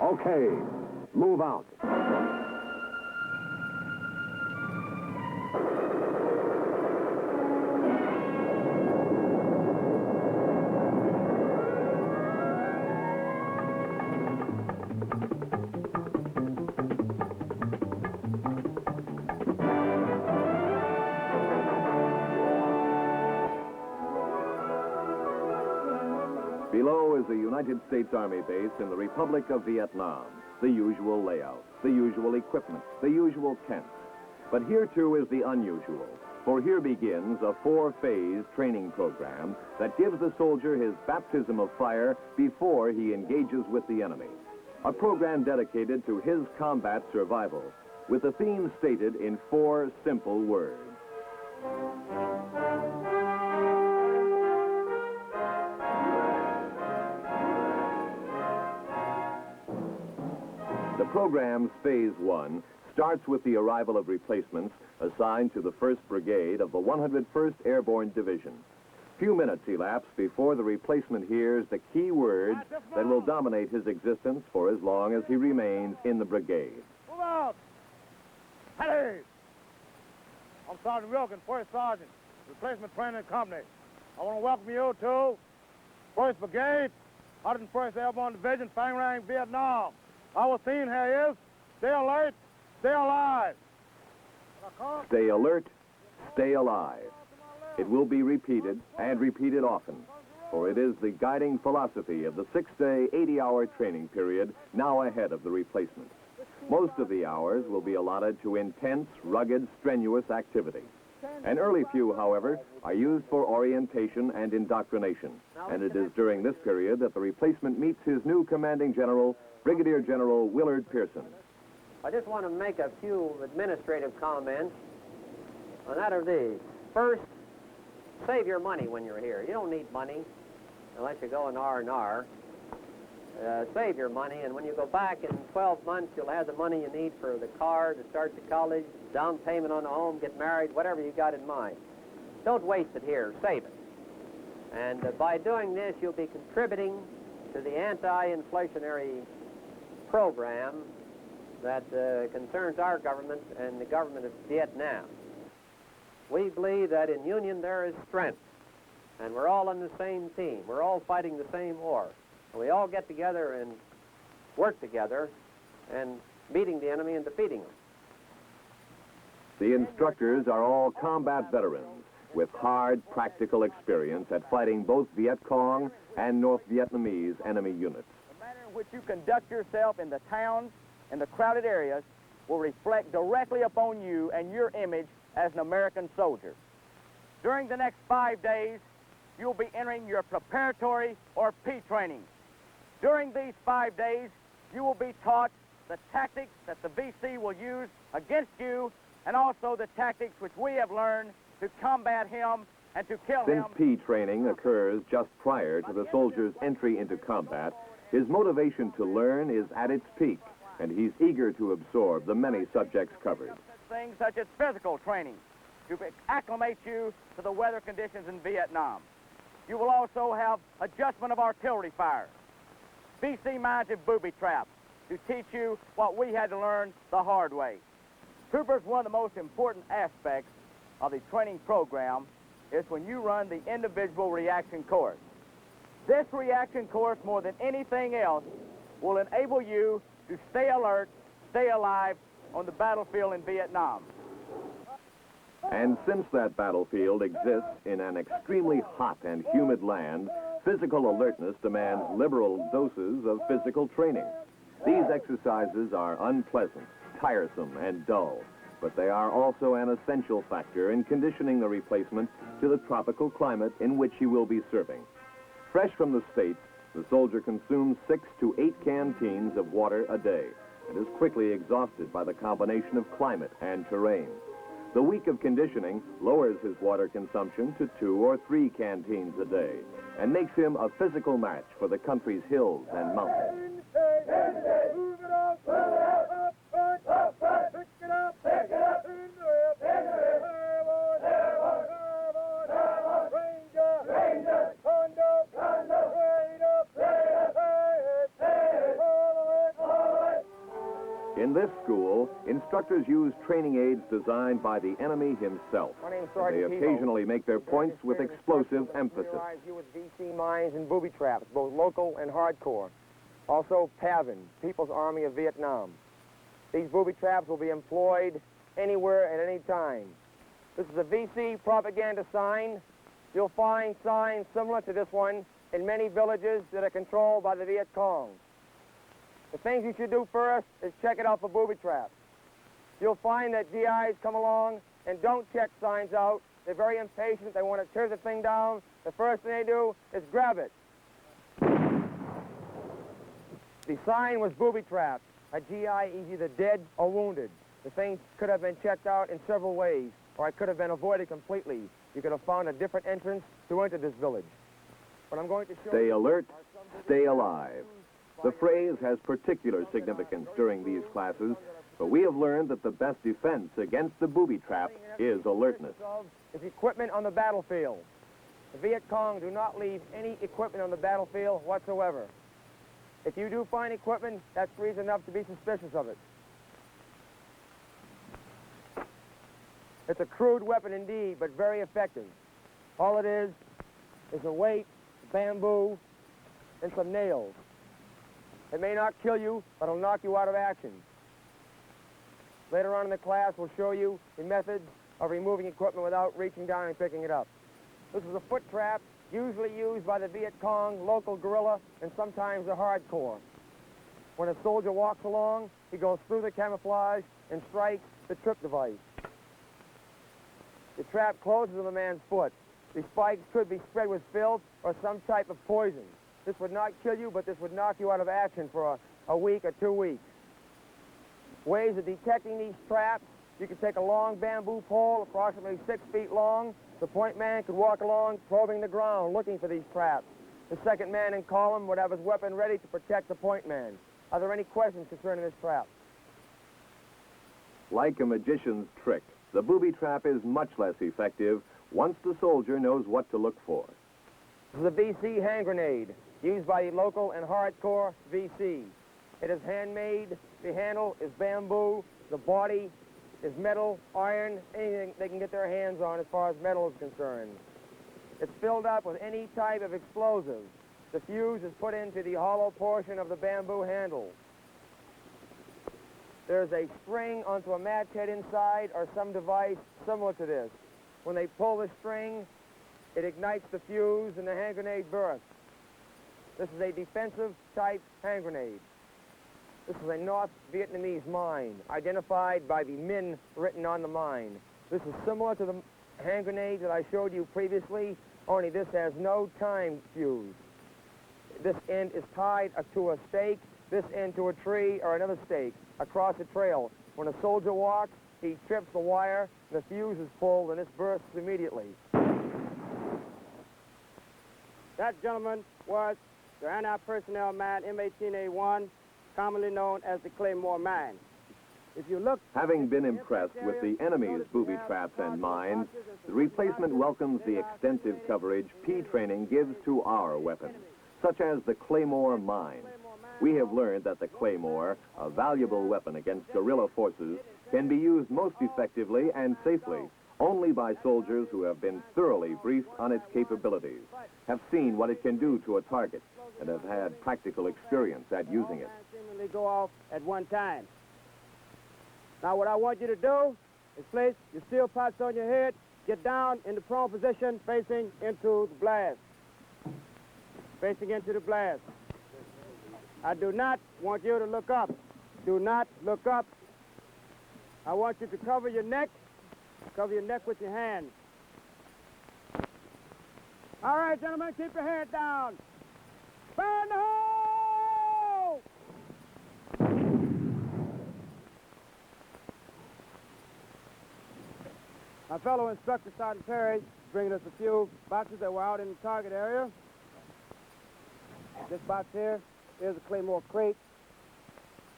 Okay, move out. Below is the United States Army base in the Republic of Vietnam. The usual layout, the usual equipment, the usual tents. But here too is the unusual, for here begins a 4-phase training program that gives the soldier his baptism of fire before he engages with the enemy. A program dedicated to his combat survival, with the theme stated in 4 simple words. The program's Phase 1 starts with the arrival of replacements assigned to the 1st Brigade of the 101st Airborne Division. Few minutes elapse before the replacement hears the key words that will dominate his existence for as long as he remains in the brigade. Move out! Hey! I'm Sergeant Wilkins, 1st Sergeant, Replacement Training Company. I want to welcome you to 1st Brigade, 101st Airborne Division, Fang Rang, Vietnam. Our theme here is stay alert, stay alive. Stay alert, stay alive. It will be repeated, and repeated often, for it is the guiding philosophy of the 6-day, 80-hour training period now ahead of the replacement. Most of the hours will be allotted to intense, rugged, strenuous activity. An early few, however, are used for orientation and indoctrination, and it is during this period that the replacement meets his new commanding general, Brigadier General Willard Pearson. I just want to make a few administrative comments, and that are these. First, save your money when you're here. You don't need money unless you go in R&R. Save your money, and when you go back in 12 months, you'll have the money you need for the car, to start the college, down payment on the home, get married, whatever you got in mind. Don't waste it here. Save it. And by doing this, you'll be contributing to the anti-inflationary program that concerns our government and the government of Vietnam. We believe that in union there is strength, and we're all on the same team. We're all fighting the same war. We all get together and work together and beating the enemy and defeating them. The instructors are all combat veterans with hard, practical experience at fighting both Viet Cong and North Vietnamese enemy units. The manner in which you conduct yourself in the towns and the crowded areas will reflect directly upon you and your image as an American soldier. During the next 5 days, you'll be entering your preparatory or P training. During these 5 days, you will be taught the tactics that the VC will use against you, and also the tactics which we have learned to combat him and to kill him. Since P training occurs just prior to the soldier's entry into combat, his motivation to learn is at its peak, and he's eager to absorb the many subjects covered. Things such as physical training to acclimate you to the weather conditions in Vietnam. You will also have adjustment of artillery fire, VC-mounted booby traps to teach you what we had to learn the hard way. Troopers, one of the most important aspects of the training program is when you run the individual reaction course. This reaction course, more than anything else, will enable you to stay alert, stay alive on the battlefield in Vietnam. And since that battlefield exists in an extremely hot and humid land, physical alertness demands liberal doses of physical training. These exercises are unpleasant, tiresome, and dull, but they are also an essential factor in conditioning the replacement to the tropical climate in which he will be serving. Fresh from the States, the soldier consumes 6 to 8 canteens of water a day and is quickly exhausted by the combination of climate and terrain. The week of conditioning lowers his water consumption to 2 or 3 canteens a day and makes him a physical match for the country's hills and mountains. In this school, instructors use training aids designed by the enemy himself. My name's They Sergeant Tebow. occasionally make their points with explosive emphasis. Familiarize you with VC mines and booby traps, both local and hardcore. Also, PAVN, People's Army of Vietnam. These booby traps will be employed anywhere at any time. This is a VC propaganda sign. You'll find signs similar to this one in many villages that are controlled by the Viet Cong. The things you should do first is check it out for booby traps. You'll find that GIs come along and don't check signs out. They're very impatient. They want to tear the thing down. The first thing they do is grab it. The sign was booby trapped. A GI is either dead or wounded. The thing could have been checked out in several ways, or it could have been avoided completely. You could have found a different entrance to enter this village. What I'm going to show Stay you alert, are some stay alive. The phrase has particular significance during these classes, but we have learned that the best defense against the booby trap is alertness. is equipment on the battlefield. The Viet Cong do not leave any equipment on the battlefield whatsoever. If you do find equipment, that's reason enough to be suspicious of it. It's a crude weapon indeed, but very effective. All it is a weight, bamboo, and some nails. It may not kill you, but it'll knock you out of action. Later on in the class, we'll show you the methods of removing equipment without reaching down and picking it up. This is a foot trap, usually used by the Viet Cong, local guerrilla, and sometimes the hardcore. When a soldier walks along, he goes through the camouflage and strikes the trip device. The trap closes on the man's foot. The spikes could be spread with filth or some type of poison. This would not kill you, but this would knock you out of action for a week or 2 weeks. Ways of detecting these traps: you could take a long bamboo pole, approximately 6 feet long. The point man could walk along, probing the ground, looking for these traps. The second man in column would have his weapon ready to protect the point man. Are there any questions concerning this trap? Like a magician's trick, the booby trap is much less effective once the soldier knows what to look for. This is a VC hand grenade, used by the local and hardcore VC. It is handmade. The handle is bamboo. The body is metal, iron, anything they can get their hands on as far as metal is concerned. It's filled up with any type of explosive. The fuse is put into the hollow portion of the bamboo handle. There's a string onto a match head inside or some device similar to this. When they pull the string, it ignites the fuse and the hand grenade bursts. This is a defensive type hand grenade. This is a North Vietnamese mine, identified by the Min written on the mine. This is similar to the hand grenade that I showed you previously, only this has no time fuse. This end is tied to a stake, this end to a tree or another stake across a trail. When a soldier walks, he trips the wire, the fuse is pulled, and this bursts immediately. That, gentleman, was the anti-personnel mine M18A1, commonly known as the Claymore Mine. If you look... Having been impressed with the enemy's booby traps and mines, the replacement welcomes the extensive coverage P training gives to our weapons, such as the Claymore mine. We have learned that the Claymore, a valuable weapon against guerrilla forces, can be used most effectively and safely only by soldiers who have been thoroughly briefed on its capabilities, have seen what it can do to a target, and have had practical experience at using it. Seemingly go off at one time. Now what I want you to do is place your steel pots on your head, get down in the prone position, facing into the blast. Facing into the blast. I do not want you to look up. Do not look up. I want you to cover your neck with your hands. All right, gentlemen, keep your head down. Burn the hole! My fellow instructor, Sergeant Perry, is bringing us a few boxes that were out in the target area. This box here is a Claymore crate.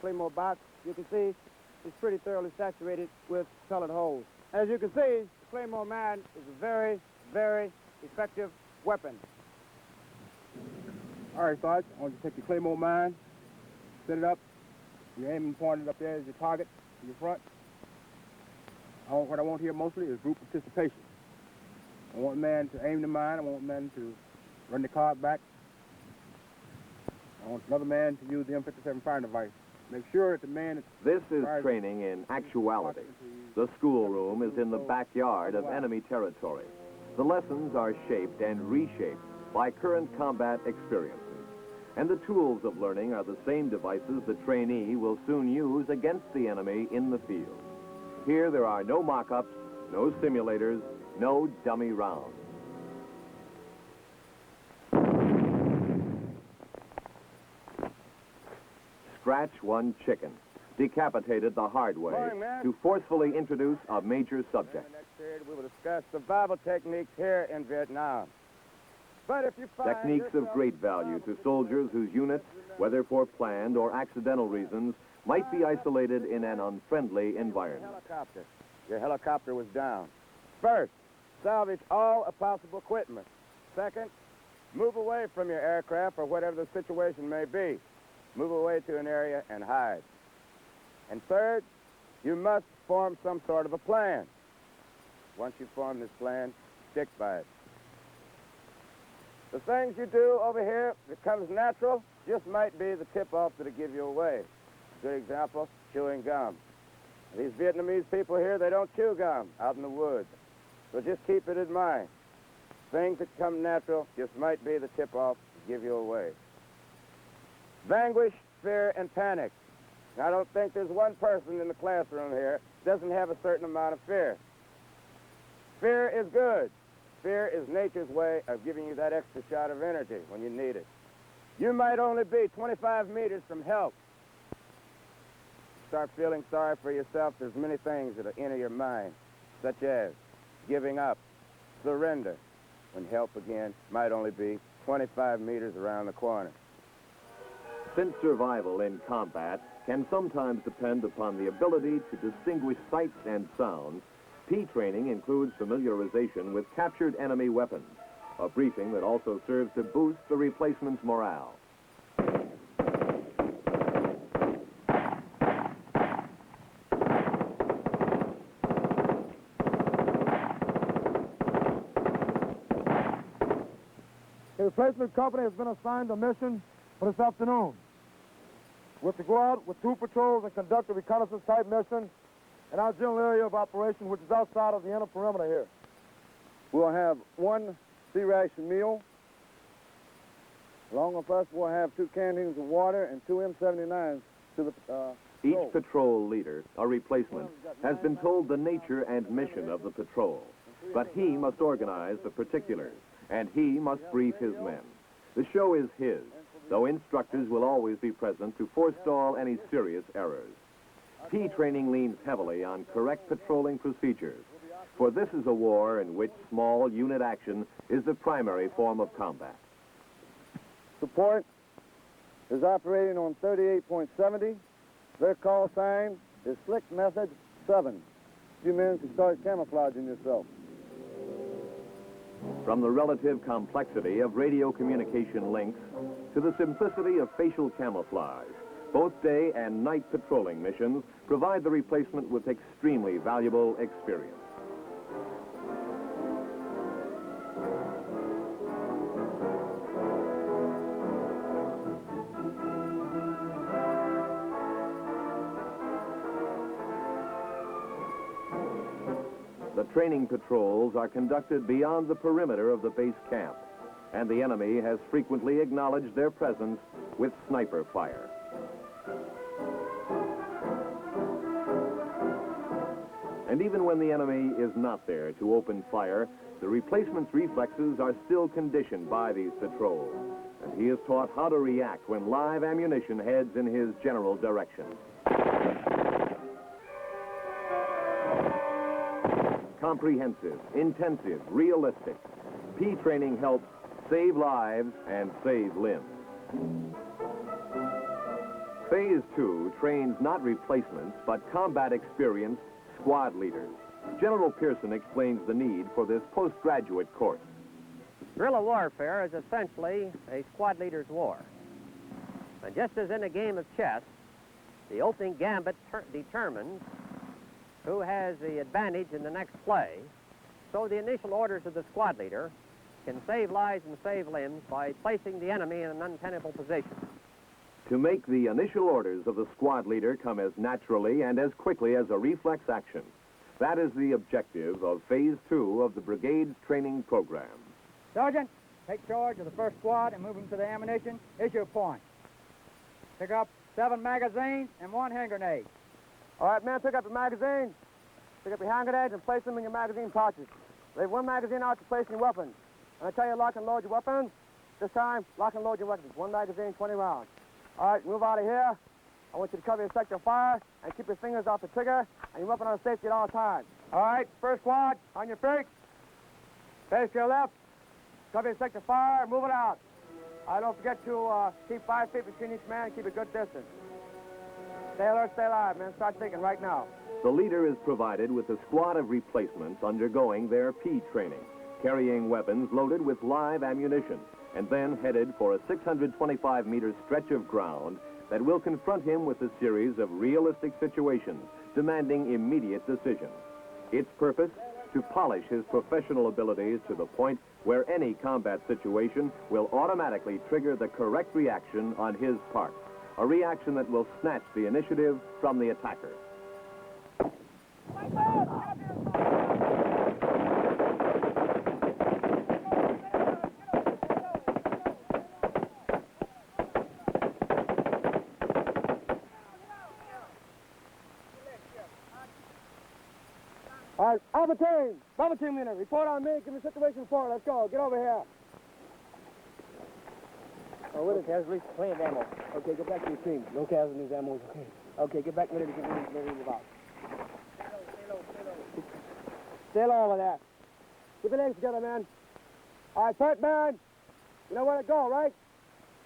Claymore box, you can see, is pretty thoroughly saturated with pellet holes. As you can see, the Claymore mine is a very, very effective weapon. All right, Sarge, I want you to take the Claymore mine, set it up Your aim pointed up there is your target in your front. What I want here mostly is group participation. I want a man to aim the mine. I want a man to run the card back. I want another man to use the M57 firing device. Make sure that the man is... This is training in actuality. The schoolroom is in the backyard of enemy territory. The lessons are shaped and reshaped by current combat experiences. And the tools of learning are the same devices the trainee will soon use against the enemy in the field. Here there are no mock-ups, no simulators, no dummy rounds. Scratch one chicken, decapitated the hard way Morning, man. to forcefully introduce a major subject. In the next period, we will discuss survival techniques here in Vietnam. But if you find Techniques of great value to soldiers whose units, whether for planned or accidental reasons, might be isolated in an unfriendly environment. Helicopter. Your helicopter was down. First, salvage all possible equipment. Second, move away from your aircraft or whatever the situation may be. Move away to an area and hide. And third, you must form some sort of a plan. Once you form this plan, stick by it. The things you do over here that comes natural just might be the tip-off that'll give you away. Good example, chewing gum. These Vietnamese people here, they don't chew gum out in the woods. So just keep it in mind. Things that come natural just might be the tip-off to give you away. Vanquish fear and panic. I don't think there's one person in the classroom here doesn't have a certain amount of fear. Fear is good. Fear is nature's way of giving you that extra shot of energy when you need it. You might only be 25 meters from help. Start feeling sorry for yourself. There's many things that enter your mind, such as giving up, surrender, when help again might only be 25 meters around the corner. Since survival in combat can sometimes depend upon the ability to distinguish sights and sounds, P training includes familiarization with captured enemy weapons, a briefing that also serves to boost the replacement's morale. The replacement company has been assigned a mission for this afternoon. We're to go out with 2 patrols and conduct a reconnaissance-type mission in our general area of operation, which is outside of the inner perimeter here. We'll have 1 C-ration meal. Along with us, we'll have 2 canteens of water and 2 M79s to the Each patrol leader, a replacement, has been told the nature and mission of the patrol. But he must organize the particulars, and he must brief his men. The show is his, though instructors will always be present to forestall any serious errors. P training leans heavily on correct patrolling procedures, for this is a war in which small unit action is the primary form of combat. support is operating on 38.70. Their call sign is Slick Method 7. You men can start camouflaging yourself. From the relative complexity of radio communication links to the simplicity of facial camouflage, both day and night patrolling missions provide the replacement with extremely valuable experience. The training patrols are conducted beyond the perimeter of the base camp, and the enemy has frequently acknowledged their presence with sniper fire. And even when the enemy is not there to open fire, the replacement's reflexes are still conditioned by these patrols, and he is taught how to react when live ammunition heads in his general direction. Comprehensive, intensive, realistic. P training helps save lives and save limbs. Phase 2 trains not replacements, but combat experienced squad leaders. General Pearson explains the need for this postgraduate course. Guerrilla warfare is essentially a squad leader's war. And just as in a game of chess, The opening gambit determines who has the advantage in the next play, so the initial orders of the squad leader can save lives and save limbs by placing the enemy in an untenable position. To make the initial orders of the squad leader come as naturally and as quickly as a reflex action, that is the objective of Phase 2 of the Brigade's training program. Sergeant, take charge of the first squad and move them to the ammunition. Issue point. Pick up 7 magazines and 1 hand grenade. All right, men, pick up your magazine. Pick up your hand grenades and place them in your magazine pouches. Leave 1 magazine out to place in your weapons. When I tell you lock and load your weapons, this time, lock and load your weapons. 1 magazine, 20 rounds. All right, move out of here. I want you to cover your sector of fire and keep your fingers off the trigger and your weapon on safety at all times. All right, first squad, on your feet. Face to your left. Cover your sector of fire, move it out. Don't forget to keep 5 feet between each man and keep a good distance. Stay alert, stay alive, man. Start thinking right now. The leader is provided with a squad of replacements undergoing their P training, carrying weapons loaded with live ammunition, and then headed for a 625-meter stretch of ground that will confront him with a series of realistic situations demanding immediate decisions. Its purpose, to polish his professional abilities to the point where any combat situation will automatically trigger the correct reaction on his part, a reaction that will snatch the initiative from the attacker. All right, Alpha team leader, report on me. Give me a situation report. Let's go. Get over here. Oh, what is casualties? Plenty of ammo. Okay, get back to your team. No casualties, ammo. Okay. Okay, get back ready to move out. Stay low over there. Keep your legs together, man. All right, first man. You know where to go, right?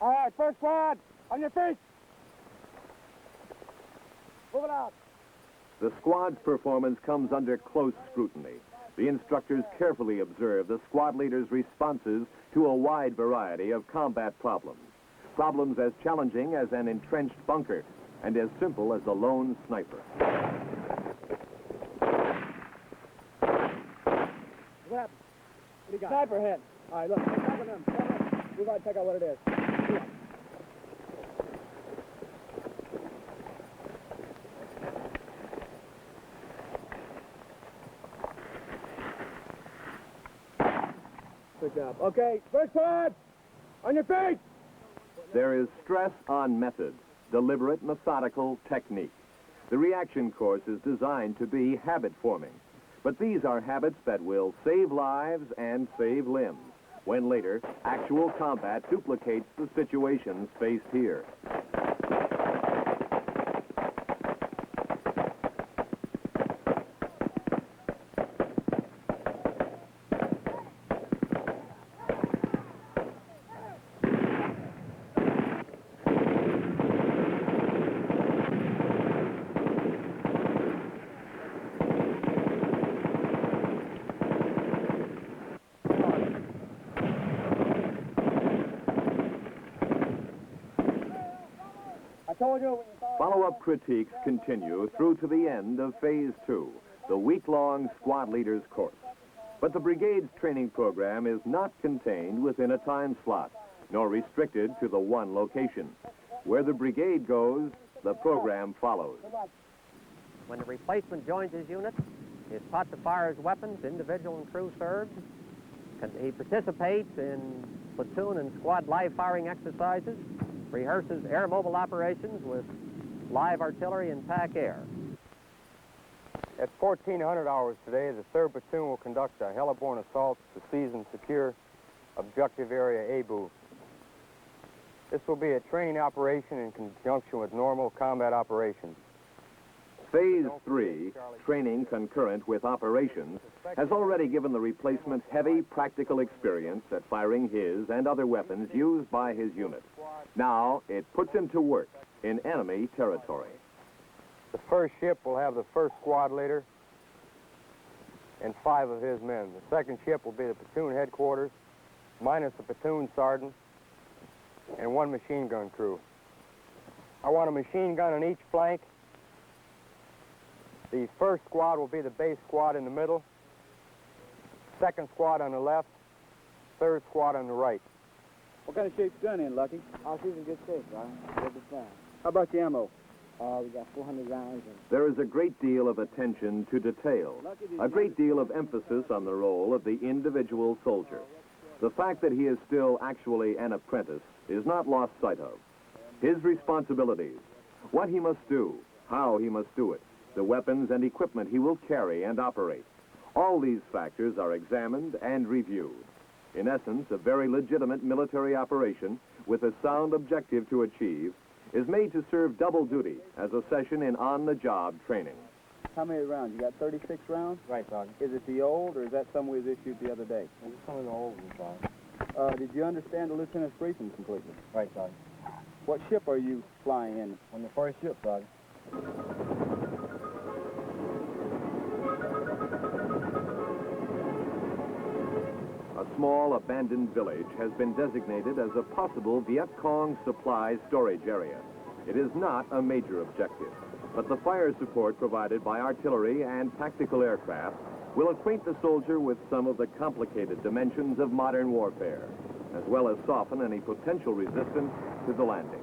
All right, first squad, on your feet. Move it out. The squad's performance comes under close scrutiny. The instructors carefully observe the squad leader's responses to a wide variety of combat problems. Problems as challenging as an entrenched bunker and as simple as a lone sniper. What happened? What do you got? Sniper hit. All right, look. Check on them. We got to check out what it is. Good job. Okay, first squad, on your feet. There is stress on method, deliberate, methodical technique. The reaction course is designed to be habit-forming. But these are habits that will save lives and save limbs, when later, actual combat duplicates the situations faced here. Follow-up critiques continue through to the end of Phase 2, the week-long squad leader's course. But the brigade's training program is not contained within a time slot, nor restricted to the one location. Where the brigade goes, the program follows. When the replacement joins his unit, he is taught to fire his weapons, individual and crew served. He participates in platoon and squad live firing exercises, rehearses air mobile operations with live artillery and TAC air. At 1400 hours today, the 3rd Platoon will conduct a heliborne assault to seize and secure objective area Abu. This will be a training operation in conjunction with normal combat operations. Phase 3, training concurrent with operations, has already given the replacement heavy practical experience at firing his and other weapons used by his unit. Now, it puts him to work in enemy territory. The first ship will have the first squad leader and 5 of his men. The second ship will be the platoon headquarters, minus the platoon sergeant and 1 machine gun crew. I want a machine gun on each flank. The first squad will be the base squad in the middle, second squad on the left, third squad on the right. What kind of shape's gun in, Lucky? Oh, she's in good shape, Ronnie. Good to fly. How about the ammo? We got 400 rounds in. There is a great deal of attention to detail, a great deal of emphasis on the role of the individual soldier. The fact that he is still actually an apprentice is not lost sight of. His responsibilities, what he must do, how he must do it, the weapons and equipment he will carry and operate. All these factors are examined and reviewed. In essence, a very legitimate military operation with a sound objective to achieve is made to serve double duty as a session in on-the-job training. How many rounds? You got 36 rounds? Right, Sergeant. Is it the old, or is that some we was issued the other day? Some of the old ones, Sergeant. Did you understand the lieutenant's briefing completely? Right, Sergeant. What ship are you flying in? On the first ship, Sergeant. A small abandoned village has been designated as a possible Viet Cong supply storage area. It is not a major objective, but the fire support provided by artillery and tactical aircraft will acquaint the soldier with some of the complicated dimensions of modern warfare, as well as soften any potential resistance to the landing.